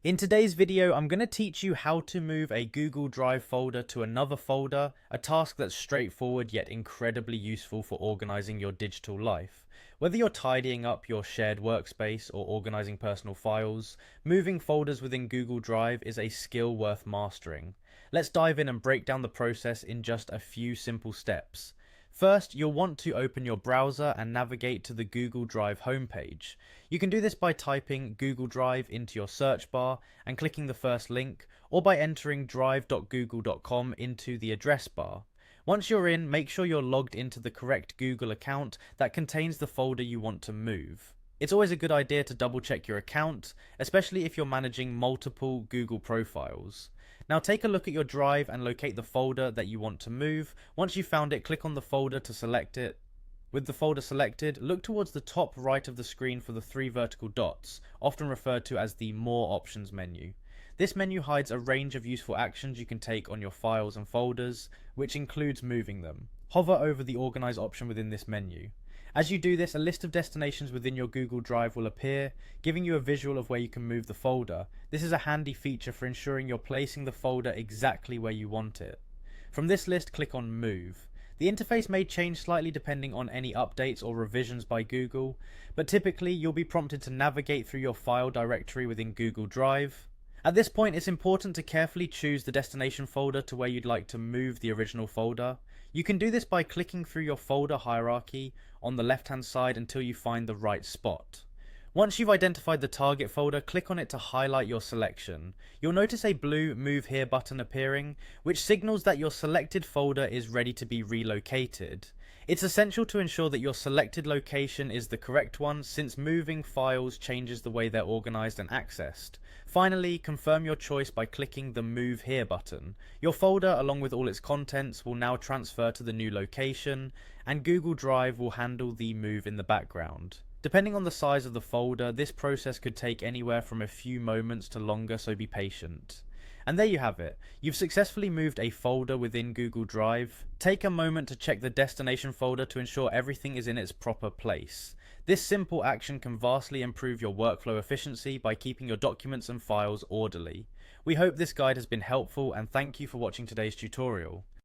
In today's video, I'm going to teach you how to move a Google Drive folder to another folder, a task that's straightforward yet incredibly useful for organizing your digital life. Whether you're tidying up your shared workspace or organizing personal files, moving folders within Google Drive is a skill worth mastering. Let's dive in and break down the process in just a few simple steps. First, you'll want to open your browser and navigate to the Google Drive homepage. You can do this by typing Google Drive into your search bar and clicking the first link, or by entering drive.google.com into the address bar. Once you're in, make sure you're logged into the correct Google account that contains the folder you want to move. It's always a good idea to double check your account, especially if you're managing multiple Google profiles. Now take a look at your drive and locate the folder that you want to move. Once you've found it, click on the folder to select it. With the folder selected, look towards the top right of the screen for the three vertical dots, often referred to as the More Options menu. This menu hides a range of useful actions you can take on your files and folders, which includes moving them. Hover over the Organize option within this menu. As you do this, a list of destinations within your Google Drive will appear, giving you a visual of where you can move the folder. This is a handy feature for ensuring you're placing the folder exactly where you want it. From this list, click on Move. The interface may change slightly depending on any updates or revisions by Google, but typically you'll be prompted to navigate through your file directory within Google Drive. At this point, it's important to carefully choose the destination folder to where you'd like to move the original folder. You can do this by clicking through your folder hierarchy on the left hand side until you find the right spot. Once you've identified the target folder, click on it to highlight your selection. You'll notice a blue Move Here button appearing, which signals that your selected folder is ready to be relocated. It's essential to ensure that your selected location is the correct one, since moving files changes the way they're organized and accessed. Finally, confirm your choice by clicking the Move Here button. Your folder, along with all its contents, will now transfer to the new location, and Google Drive will handle the move in the background. Depending on the size of the folder, this process could take anywhere from a few moments to longer, so be patient. And there you have it. You've successfully moved a folder within Google Drive. Take a moment to check the destination folder to ensure everything is in its proper place. This simple action can vastly improve your workflow efficiency by keeping your documents and files orderly. We hope this guide has been helpful, and thank you for watching today's tutorial.